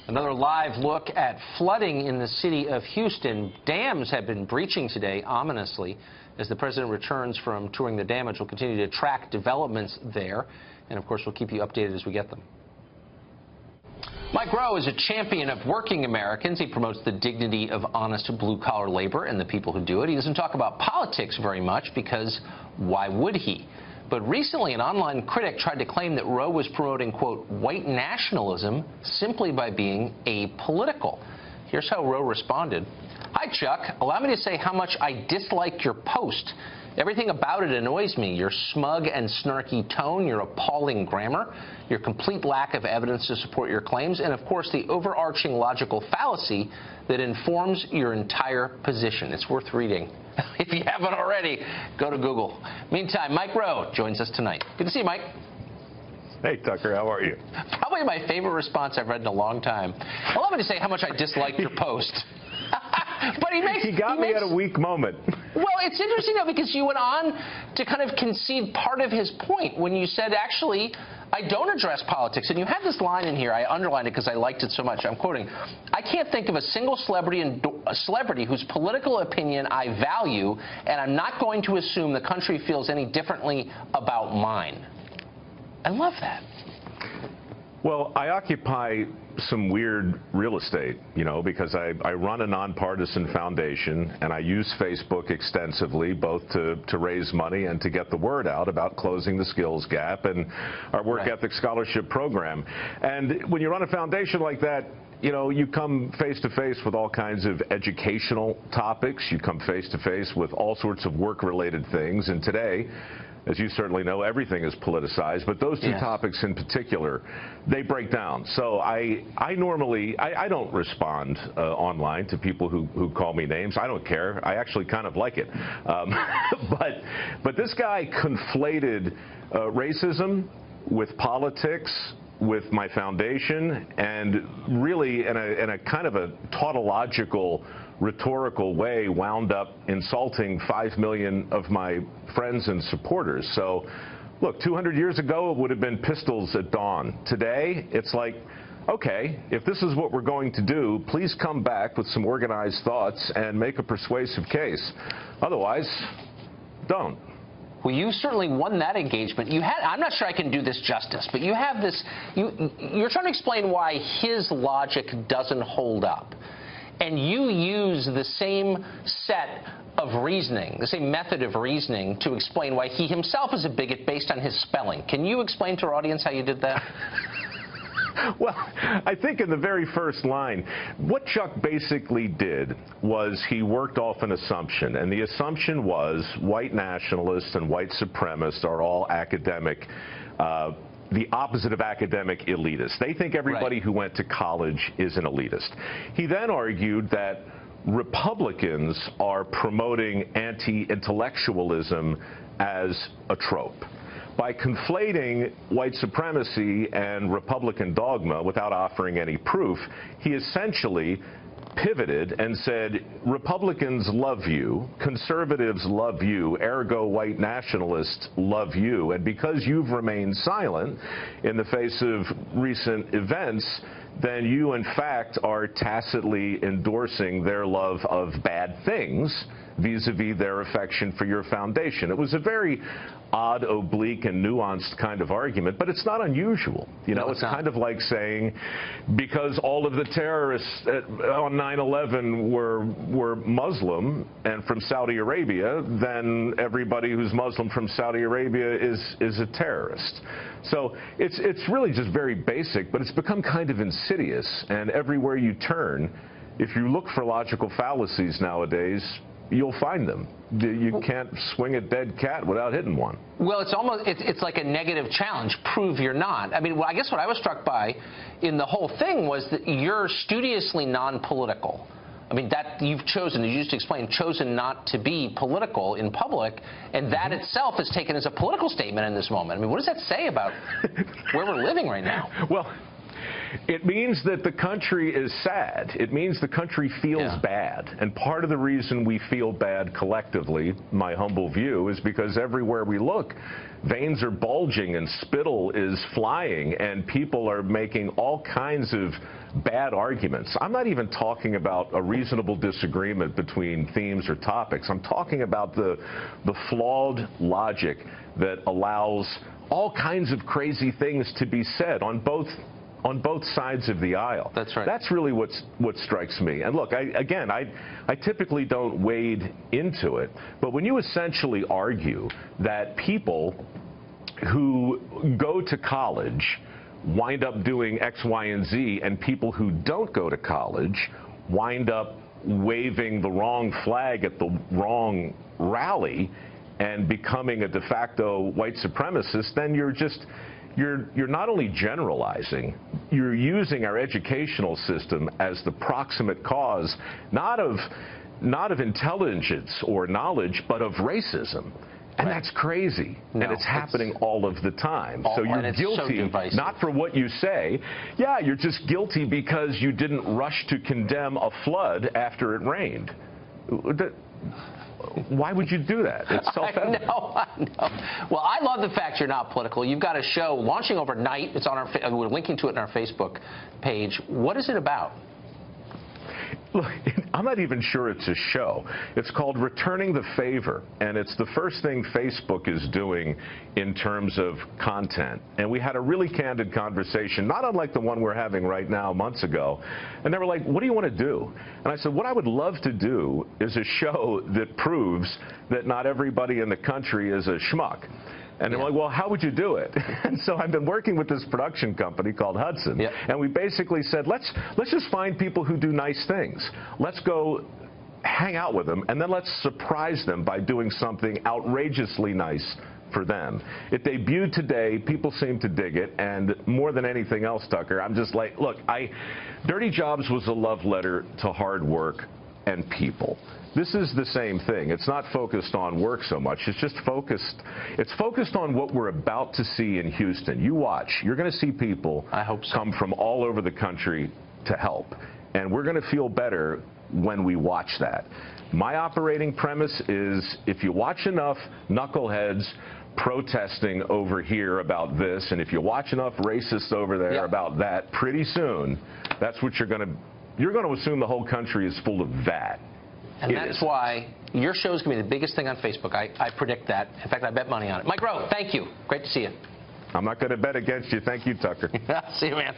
Another live look at flooding in the city of Houston. Dams have been breaching today, ominously. As the president returns from touring the damage, we'll continue to track developments there. And, of course, we'll keep you updated as we get them. Mike Rowe is a champion of working Americans. He promotes the dignity of honest blue-collar labor and the people who do it. He doesn't talk about politics very much because why would he? But recently, an online critic tried to claim that Rowe was promoting, quote, white nationalism simply by being apolitical. Here's how Rowe responded. Hi, Chuck. Allow me to say how much I dislike your post. Everything about it annoys me. Your smug and snarky tone, your appalling grammar, your complete lack of evidence to support your claims, and, of course, the overarching logical fallacy that informs your entire position. It's worth reading. If you haven't already, go to Google. Meantime, Mike Rowe joins us tonight. Good to see you, Mike. Hey, Tucker, how are you? Probably my favorite response I've read in a long time. Allow me to say how much I dislike your post. But he got me at a weak moment. Well, it's interesting, though, because you went on to kind of concede part of his point when you said, actually, I don't address politics. And you had this line in here. I underlined it because I liked it so much. I'm quoting, I can't think of a single celebrity whose political opinion I value, and I'm not going to assume the country feels any differently about mine. I love that. Well, I occupy some weird real estate, you know, because I run a nonpartisan foundation, and I use Facebook extensively, both to raise money and to get the word out about closing the skills gap and our work ethic scholarship program. And when you run a foundation like that, you know, you come face to face with all kinds of educational topics. You come face to face with all sorts of work-related things. And today, as you certainly know, everything is politicized, but those two topics in particular, they break down. So I don't respond online to people who call me names. I don't care. I actually kind of like it. But this guy conflated racism with politics, with my foundation, and really in a kind of a tautological, rhetorical way wound up insulting 5 million of my friends and supporters. So, look, 200 years ago it would have been pistols at dawn. Today, it's like, okay, if this is what we're going to do, please come back with some organized thoughts and make a persuasive case. Otherwise, don't. Well, you certainly won that engagement. I'm not sure I can do this justice, but you have this, you're trying to explain why his logic doesn't hold up. And you use the same set of reasoning, the same method of reasoning to explain why he himself is a bigot based on his spelling. Can you explain to our audience how you did that? Well, I think in the very first line, what Chuck basically did was he worked off an assumption, and the assumption was white nationalists and white supremacists are all academic, the opposite of academic elitists. They think everybody who went to college is an elitist. He then argued that Republicans are promoting anti-intellectualism as a trope. By conflating white supremacy and Republican dogma without offering any proof, he essentially pivoted and said, Republicans love you, conservatives love you, ergo white nationalists love you, and because you've remained silent in the face of recent events, then you in fact are tacitly endorsing their love of bad things vis-a-vis their affection for your foundation. It was a very odd, oblique, and nuanced kind of argument, but it's not unusual. You know, it's kind of like saying because all of the terrorists on 9/11 were Muslim and from Saudi Arabia, then everybody who's Muslim from Saudi Arabia is a terrorist. So it's really just very basic, but it's become kind of insidious, and everywhere you turn, if you look for logical fallacies nowadays, you'll find them. You can't swing a dead cat without hitting one. Well, it's like a negative challenge. Prove you're not. I mean, well, I guess what I was struck by in the whole thing was that you're studiously non-political. I mean, that you've chosen, as you just explained, chosen not to be political in public, and that itself is taken as a political statement in this moment. I mean, what does that say about where we're living right now? Well, It means that the country is sad. It means the country feels bad. And part of the reason we feel bad collectively, my humble view, is because everywhere we look, veins are bulging and spittle is flying and people are making all kinds of bad arguments. I'm not even talking about a reasonable disagreement between themes or topics. I'm talking about the flawed logic that allows all kinds of crazy things to be said on both sides of the aisle. That's right. That's really what strikes me. And look, I typically don't wade into it, but when you essentially argue that people who go to college wind up doing X, Y, and Z, and people who don't go to college wind up waving the wrong flag at the wrong rally and becoming a de facto white supremacist, then you're not only generalizing, you're using our educational system as the proximate cause, not of intelligence or knowledge, but of racism. And that's crazy. No, and it's happening all of the time. So you're guilty, not for what you say. Yeah, you're just guilty because you didn't rush to condemn a flood after it rained. Why would you do that? It's self-evident. I know. Well, I love the fact you're not political. You've got a show launching overnight. It's on our. We're linking to it on our Facebook page. What is it about? Look, I'm not even sure it's a show. It's called Returning the Favor, and it's the first thing Facebook is doing in terms of content. And we had a really candid conversation, not unlike the one we're having right now months ago. And they were like, what do you want to do? And I said, what I would love to do is a show that proves that not everybody in the country is a schmuck. And they're like, well, how would you do it? And so I've been working with this production company called Hudson. And we basically said, let's just find people who do nice things. Let's go hang out with them, and then let's surprise them by doing something outrageously nice for them. It debuted today. People seem to dig it. And more than anything else, Tucker, I'm just like, look, Dirty Jobs was a love letter to hard work and people. This is the same thing. It's not focused on work so much. It's focused on what we're about to see in Houston. You watch. You're going to see people come from all over the country to help. And we're going to feel better when we watch that. My operating premise is if you watch enough knuckleheads protesting over here about this, and if you watch enough racists over there about that, pretty soon, that's what you're going to assume the whole country is full of that. And that's why your show is going to be the biggest thing on Facebook. I predict that. In fact, I bet money on it. Mike Rowe, thank you. Great to see you. I'm not going to bet against you. Thank you, Tucker. See you, man.